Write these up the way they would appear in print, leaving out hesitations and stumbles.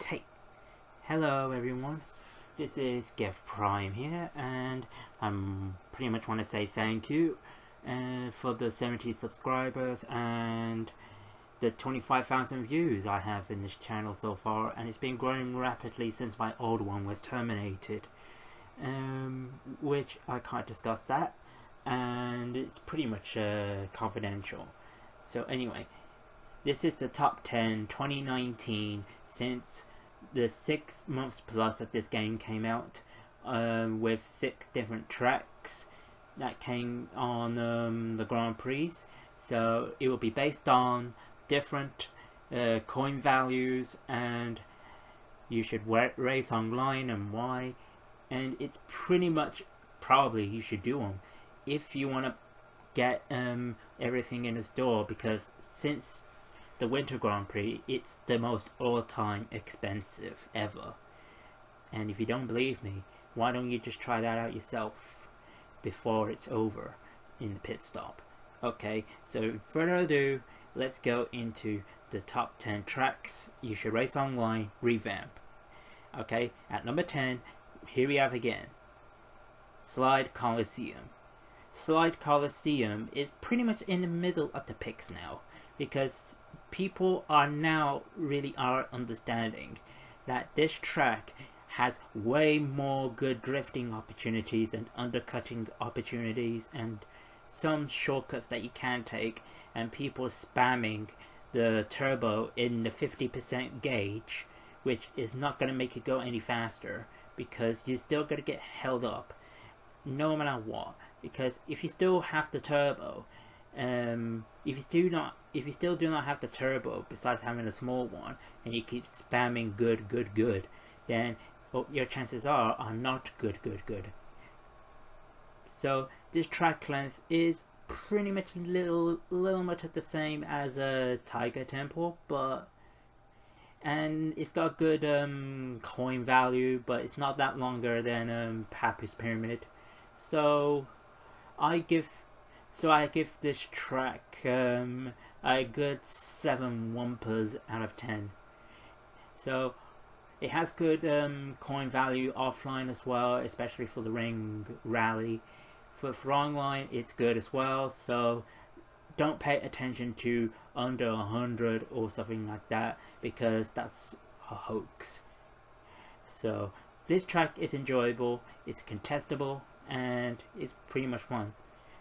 Hey, hello everyone. This is Geth Prime here, and I'm pretty much want to say thank you for the 70 subscribers and the 25,000 views I have in this channel so far, and it's been growing rapidly since my old one was terminated, which I can't discuss that, and it's pretty much confidential. So anyway, this is the top 10 2019 since the 6 months plus that this game came out, with 6 different tracks that came on the Grand Prix. So it will be based on different coin values, and you should race online and why. And it's pretty much probably you should do them if you want to get everything in the store, because since the Winter Grand Prix, it's the most all-time expensive ever. And if you don't believe me, why don't you just try that out yourself before it's over in the pit stop? Okay, so further ado, let's go into the top 10 tracks you should race online revamp. Okay, at number 10, here we have again, Slide Colosseum. Slide Colosseum is pretty much in the middle of the picks now, because people are now really understanding that this track has way more good drifting opportunities and undercutting opportunities and some shortcuts that you can take, and people spamming the turbo in the 50% gauge, which is not going to make it go any faster, because you're still going to get held up no matter what. Because if you still have the turbo, if you still do not have the turbo, besides having a small one, and you keep spamming good, then your chances are not good. So this track length is pretty much little much the same as a Tiger Temple, and it's got good coin value, but it's not that longer than Papyrus Pyramid. So I give this track a good 7 Wumpas out of 10. So it has good coin value offline as well, especially for the ring rally. For online, it's good as well. So don't pay attention to under 100 or something like that, because that's a hoax. So this track is enjoyable, it's contestable, and it's pretty much fun.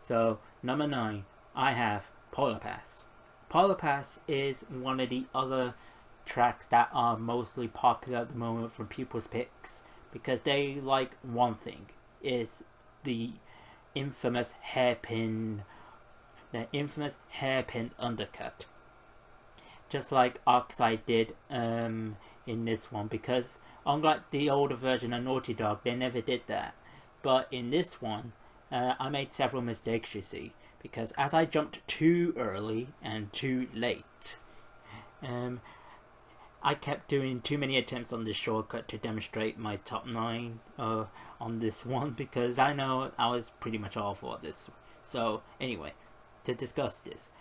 So number 9, I have Paulo Pass. Paulo Pass is one of the other tracks that are mostly popular at the moment from people's picks, because they like one thing, is the infamous hairpin undercut, just like Oxide did in this one, because unlike the older version of Naughty Dog, they never did that. But in this one, I made several mistakes, you see, because as I jumped too early and too late, I kept doing too many attempts on this shortcut to demonstrate my top 9 on this one, because I know I was pretty much awful at this. So anyway, to discuss this,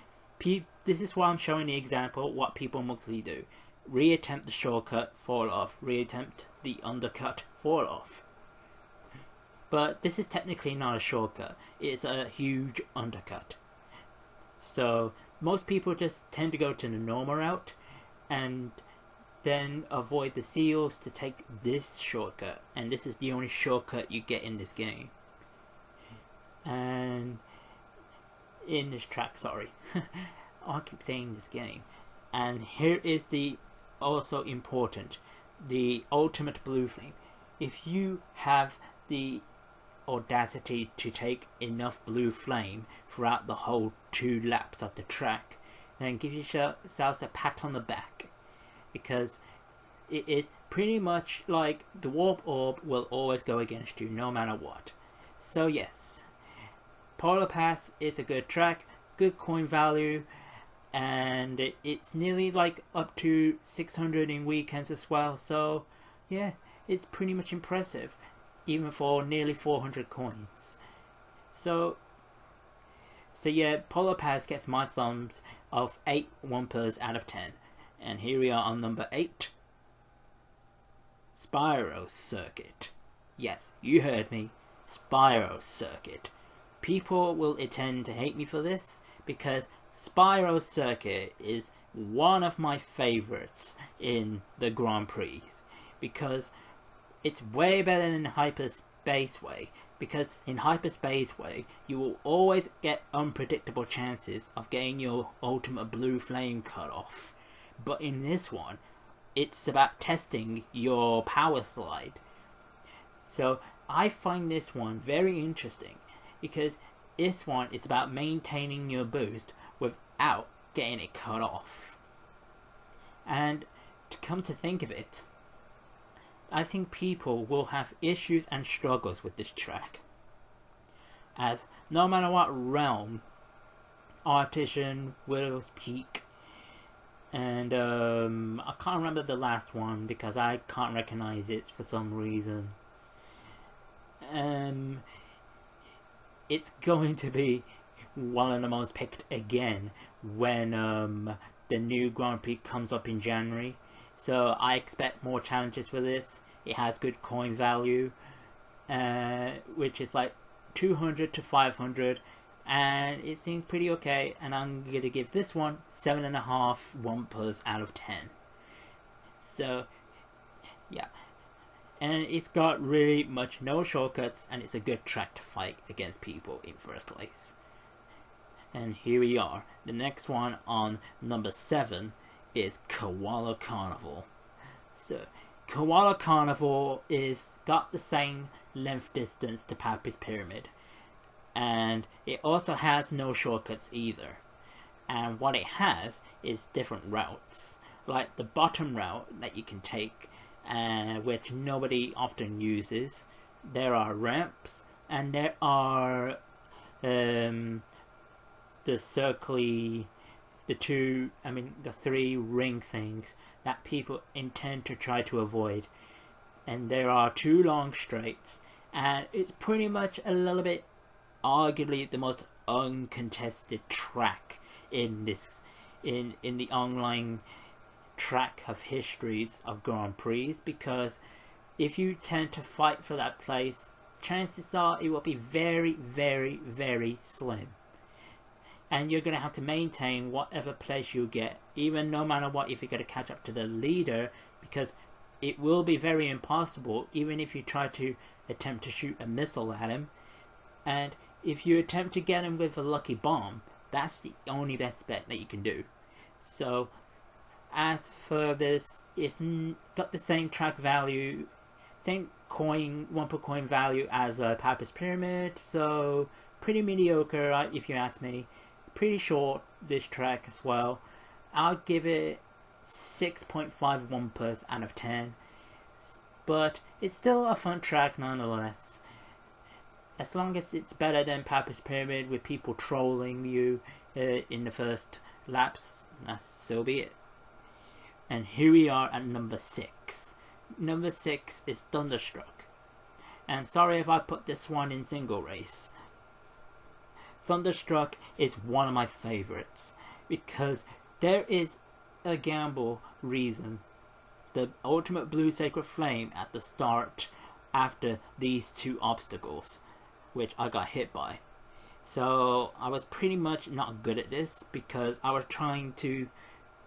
this is why I'm showing the example what people mostly do: reattempt the shortcut, fall off, reattempt the undercut, fall off. But this is technically not a shortcut, it's a huge undercut. So most people just tend to go to the normal route and then avoid the seals to take this shortcut, and this is the only shortcut you get in this game. And in this track, sorry. I keep saying this game. And here is the also important, the ultimate blue flame. If you have the audacity to take enough blue flame throughout the whole 2 laps of the track, then give yourselves a pat on the back, because it is pretty much like the warp orb will always go against you no matter what. So yes, Paulo Pass is a good track, good coin value, and it's nearly like up to 600 in weekends as well. So yeah, it's pretty much impressive, even for nearly 400 coins. So yeah, Paulo Pass gets my thumbs of 8 Wumpas out of 10. And here we are on number 8, Spiro Circuit. Yes, you heard me. Spiro Circuit. People will tend to hate me for this because Spiro Circuit is one of my favorites in the Grand Prix because it's way better than Hyperspaceway, because in Hyperspaceway you will always get unpredictable chances of getting your ultimate blue flame cut off, but in this one it's about testing your power slide. So I find this one very interesting because this one is about maintaining your boost without getting it cut off. And to come to think of it, I think people will have issues and struggles with this track, as no matter what realm, Artisan, Widow's Peak, and I can't remember the last one because I can't recognize it for some reason. It's going to be one of the most picked again when the new Grand Prix comes up in January. So I expect more challenges for this. It has good coin value, which is like 200 to 500, and it seems pretty okay. And I'm gonna give this one 7.5 Wumpas out of 10. So yeah, and it's got really much no shortcuts, and it's a good track to fight against people in first place. And here we are. The next one on number 7 is Koala Carnival. So Koala Carnival is got the same length distance to Pappy's Pyramid, and it also has no shortcuts either. And what it has is different routes, like the bottom route that you can take, which nobody often uses. There are ramps, and there are the three ring things that people intend to try to avoid. And there are 2 long straights, and it's pretty much a little bit arguably the most uncontested track in the online track of histories of Grand Prix, because if you tend to fight for that place, chances are it will be very, very, very slim. And you're going to have to maintain whatever place you get, even no matter what, if you're going to catch up to the leader, because it will be very impossible even if you try to attempt to shoot a missile at him. And if you attempt to get him with a lucky bomb, that's the only best bet that you can do. So as for this, it's got the same track value, same Wumpa coin value as Pappy's Pyramid, so pretty mediocre if you ask me. Pretty short, this track as well. I'll give it 6.5 Wumpas out of 10, but it's still a fun track nonetheless. As long as it's better than Pappy's Pyramid with people trolling you in the first laps, so be it. And here we are at number 6. Number 6 is Thunderstruck. And sorry if I put this one in single race. Thunderstruck is one of my favorites because there is a gamble reason. The ultimate blue sacred flame at the start after these 2 obstacles, which I got hit by. So I was pretty much not good at this because I was trying to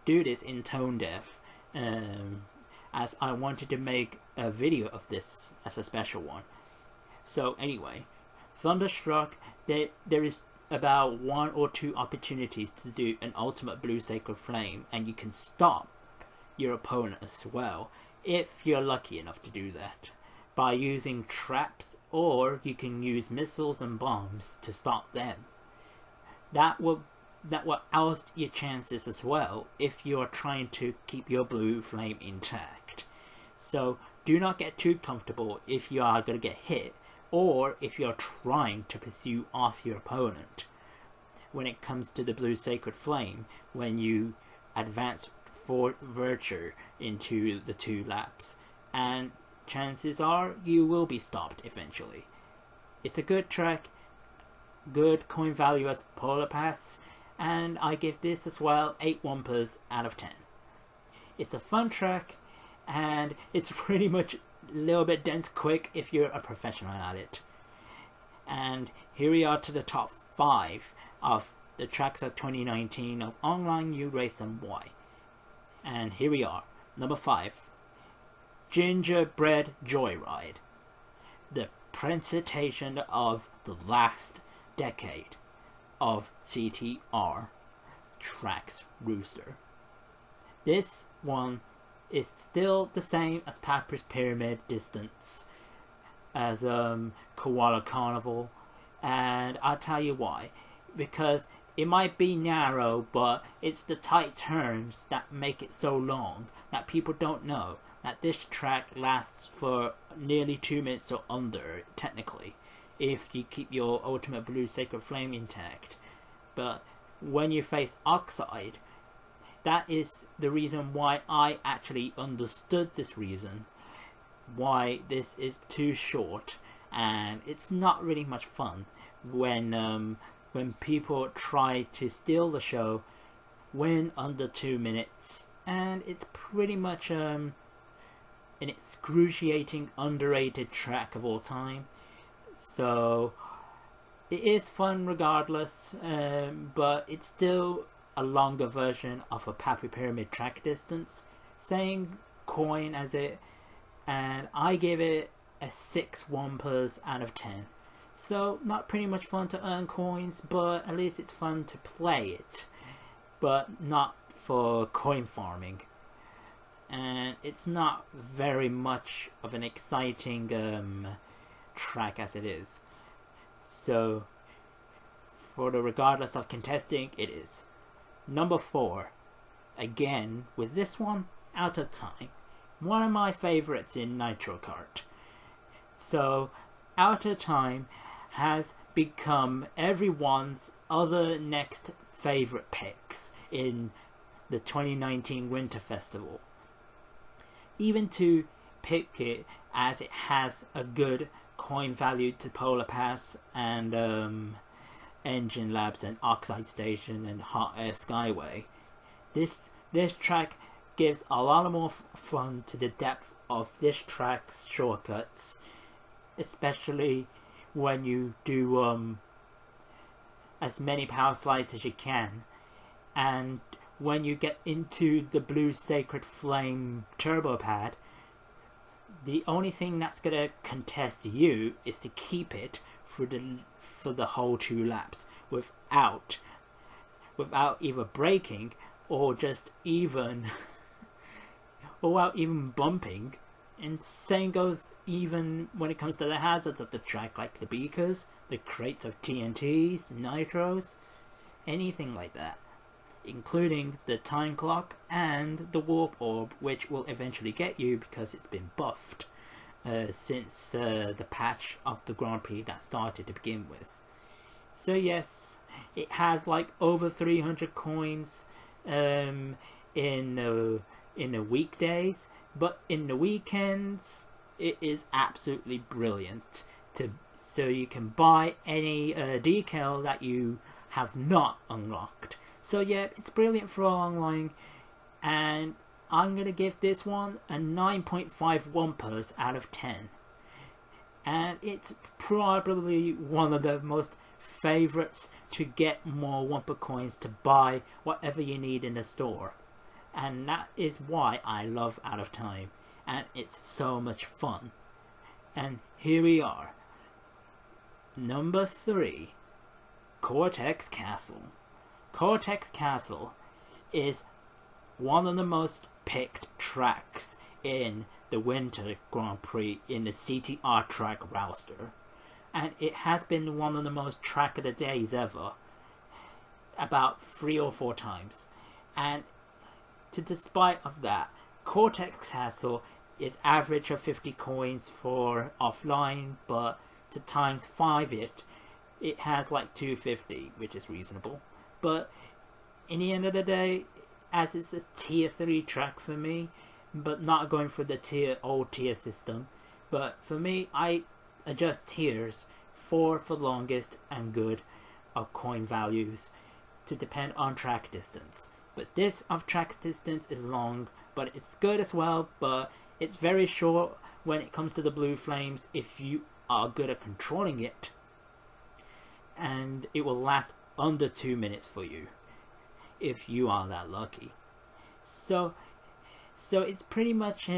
do this in tone deaf, as I wanted to make a video of this as a special one. So anyway, Thunderstruck, there is about 1 or 2 opportunities to do an ultimate blue sacred flame, and you can stop your opponent as well if you're lucky enough to do that by using traps, or you can use missiles and bombs to stop them. That will oust your chances as well if you're trying to keep your blue flame intact. So do not get too comfortable if you are going to get hit, or if you're trying to pursue off your opponent when it comes to the blue sacred flame, when you advance for virtue into the 2 laps, and chances are you will be stopped eventually. It's a good track, good coin value as Paulo Pass, and I give this as well 8 Wumpas out of 10. It's a fun track, and it's pretty much a little bit dense quick if you're a professional at it. And here we are to the top 5 of the tracks of 2019 of Online U Race and Y. And here we are, number 5, Gingerbread Joyride, the presentation of the last decade of CTR Tracks Rooster. This one is still the same as Papyrus Pyramid distance as Koala Carnival, and I'll tell you why. Because it might be narrow, but it's the tight turns that make it so long that people don't know that this track lasts for nearly 2 minutes or under, technically, if you keep your Ultimate Blue Sacred Flame intact. But when you face Oxide, that is the reason why I actually understood this reason, why this is too short, and it's not really much fun when people try to steal the show, win under 2 minutes, and it's pretty much an excruciating, underrated track of all time. So it is fun regardless, but it's still a longer version of a Papyrus Pyramid track distance, same coin as it, and I give it a 6 Wumpas out of 10. So not pretty much fun to earn coins, but at least it's fun to play it, but not for coin farming. And it's not very much of an exciting track as it is. So for the regardless of contesting, it is. Number 4, again with this one, Out of Time, one of my favorites in Nitro Kart. So Out of Time has become everyone's other next favorite picks in the 2019 Winter Festival. Even to pick it as it has a good coin value to Paulo Pass and Engine Labs and Oxide Station and Hot Air Skyway. This track gives a lot more fun to the depth of this track's shortcuts, especially when you do as many power slides as you can, and when you get into the Blue Sacred Flame turbo pad, the only thing that's gonna contest you is to keep it for the whole 2 laps without either braking or just even or without even bumping. And same goes even when it comes to the hazards of the track, like the beakers, the crates of TNTs, nitros, anything like that, including the time clock and the warp orb, which will eventually get you because it's been buffed since the patch of the Grand Prix that started to begin with. So yes, it has like over 300 coins in the weekdays, but in the weekends it is absolutely brilliant. So you can buy any decal that you have not unlocked. So yeah, it's brilliant for online, and I'm gonna give this one a 9.5 Wumpas out of 10. And it's probably one of the most favorites to get more Wumpa coins to buy whatever you need in the store. And that is why I love Out of Time, and it's so much fun. And here we are. Number 3, Cortex Castle. Cortex Castle is one of the most picked tracks in the Winter Grand Prix in the CTR track roster, and it has been one of the most track of the days ever, about 3 or 4 times. And despite of that, Cortex Castle is average of 50 coins for offline, but to times 5 it has like 250, which is reasonable. But in the end of the day, as it's a tier 3 track for me, but not going for the old tier system, but for me, I adjust tiers 4 for longest and good of coin values to depend on track distance. But this off-track distance is long, but it's good as well, but it's very short when it comes to the blue flames if you are good at controlling it. And it will last under 2 minutes for you, if you are that lucky. So it's pretty much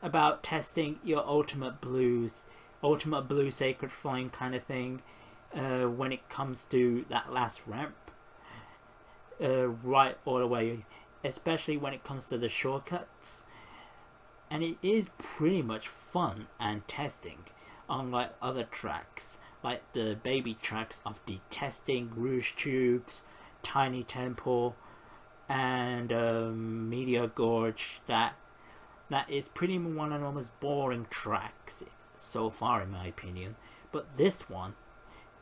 about testing your ultimate blue sacred flame kind of thing when it comes to that last ramp. Right all the way, especially when it comes to the shortcuts, and it is pretty much fun and testing, unlike other tracks like the baby tracks of Detesting, Rouge Tubes, Tiny Temple, and Meteor Gorge. That is pretty much one of the most boring tracks so far, in my opinion. But this one,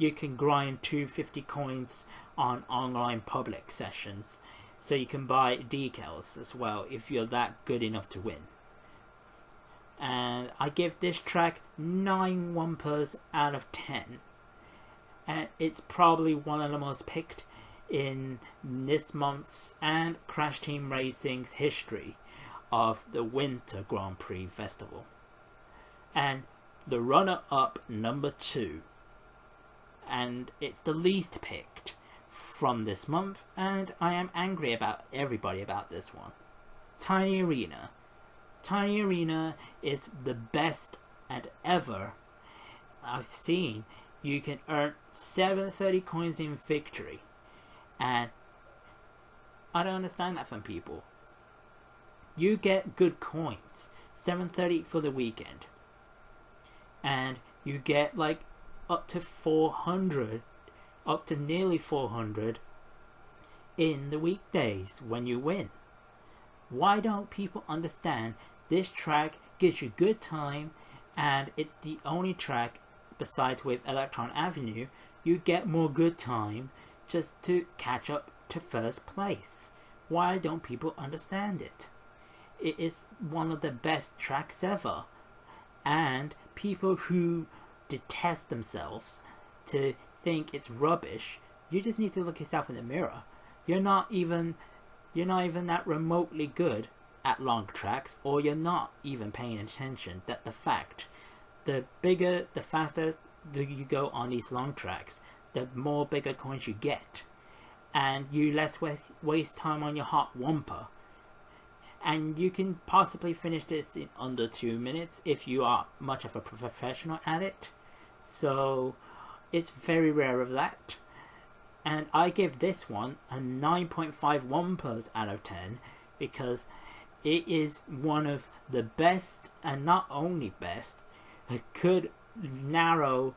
you can grind 250 coins on online public sessions, so you can buy decals as well if you're that good enough to win. And I give this track 9 Wumpas out of 10, and it's probably one of the most picked in this month's and Crash Team Racing's history of the Winter Grand Prix Festival. And the runner-up number 2, and it's the least picked from this month, and I am angry about everybody about this one. Tiny Arena. Tiny Arena is the best and ever I've seen. You can earn 730 coins in victory, and I don't understand that from people. You get good coins, 730 for the weekend, and you get like up to 400, up to nearly 400 in the weekdays when you win. Why don't people understand this track gives you good time, and it's the only track besides with Electron Avenue you get more good time just to catch up to first place. Why don't people understand it? It is one of the best tracks ever, and people who detest themselves to think it's rubbish, you just need to look yourself in the mirror. You're not even that remotely good at long tracks, or you're not even paying attention that the fact the bigger, the faster you go on these long tracks, the more bigger coins you get, and you less waste time on your hot Wumpa, and you can possibly finish this in under 2 minutes if you are much of a professional at it. So it's very rare of that, and I give this one a 9.5 Wumpas out of 10 because it is one of the best, and not only best, good narrow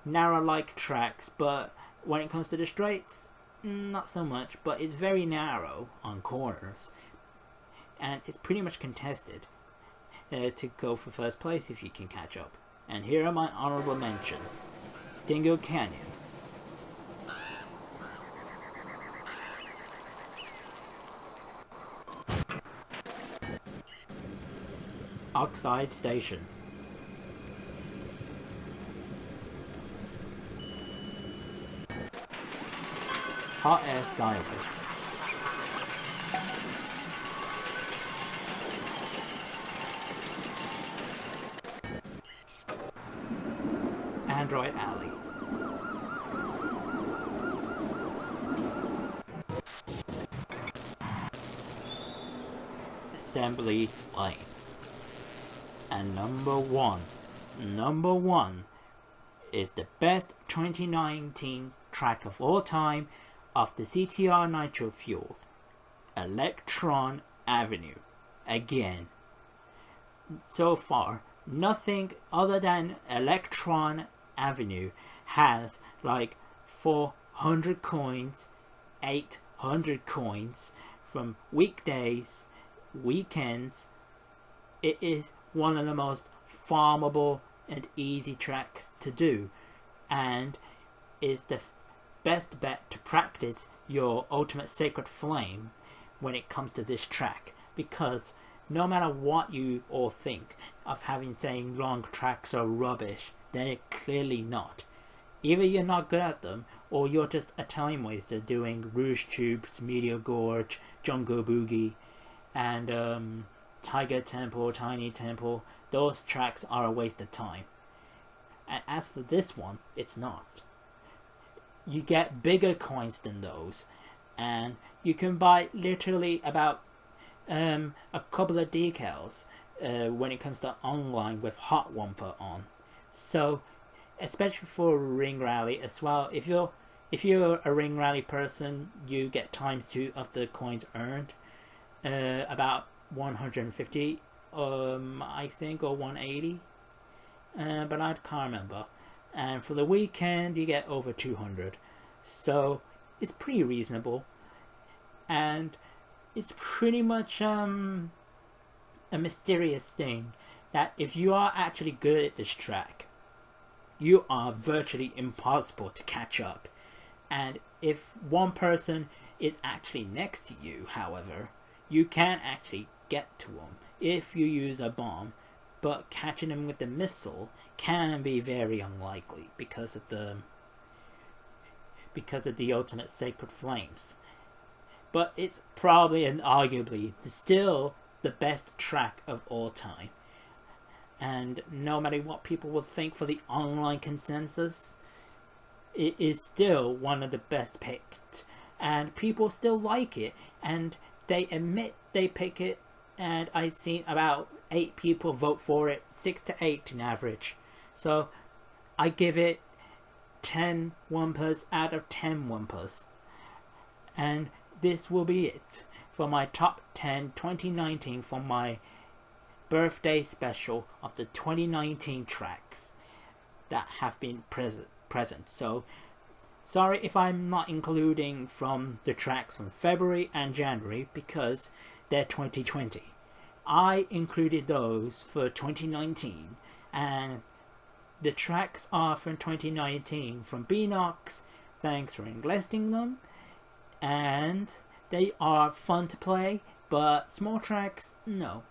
like tracks, but when it comes to the straights, not so much, but it's very narrow on corners, and it's pretty much contested to go for first place if you can catch up. And here are my honorable mentions. Dingo Canyon, Oxide Station, Hot Air Skyway, Android Alley, Assembly Lane, and number one is the best 2019 track of all time of the CTR Nitro Fueled, Electron Avenue. Again, so far, nothing other than Electron Avenue has like 400 coins, 800 coins from weekdays, weekends. It is one of the most farmable and easy tracks to do, and is the best bet to practice your ultimate sacred flame when it comes to this track, because no matter what you all think of having saying long tracks are rubbish, they're clearly not. Either you're not good at them, or you're just a time waster doing Rouge Tubes, Meteor Gorge, Jungle Boogie, and Tiger Temple, Tiny Temple. Those tracks are a waste of time. And as for this one, it's not. You get bigger coins than those, and you can buy literally about a couple of decals when it comes to online with Hot Wumpa on. So, especially for Ring Rally as well, if you're a Ring Rally person, you get ×2 of the coins earned, about 150, I think, or 180, but I can't remember. And for the weekend, you get over 200, so it's pretty reasonable, and it's pretty much a mysterious thing that if you are actually good at this track, you are virtually impossible to catch up. And if one person is actually next to you, however, you can actually get to them if you use a bomb, but catching them with the missile can be very unlikely because of the ultimate sacred flames. But it's probably and arguably still the best track of all time. And no matter what people will think for the online consensus, it is still one of the best picked. And people still like it, and they admit they pick it, and I've seen about 8 people vote for it, 6 to 8 in average. So I give it 10 Wumpas out of 10 Wumpas. And this will be it for my top 10 2019 for my birthday special of the 2019 tracks that have been present. So sorry if I'm not including from the tracks from February and January because they're 2020. I included those for 2019, and the tracks are from 2019 from beenox. Thanks for enlisting them, and they are fun to play, but small tracks, no.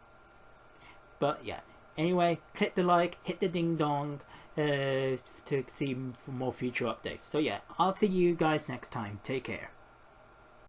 But yeah, anyway, click the like, hit the ding dong to see more future updates. So yeah, I'll see you guys next time. Take care.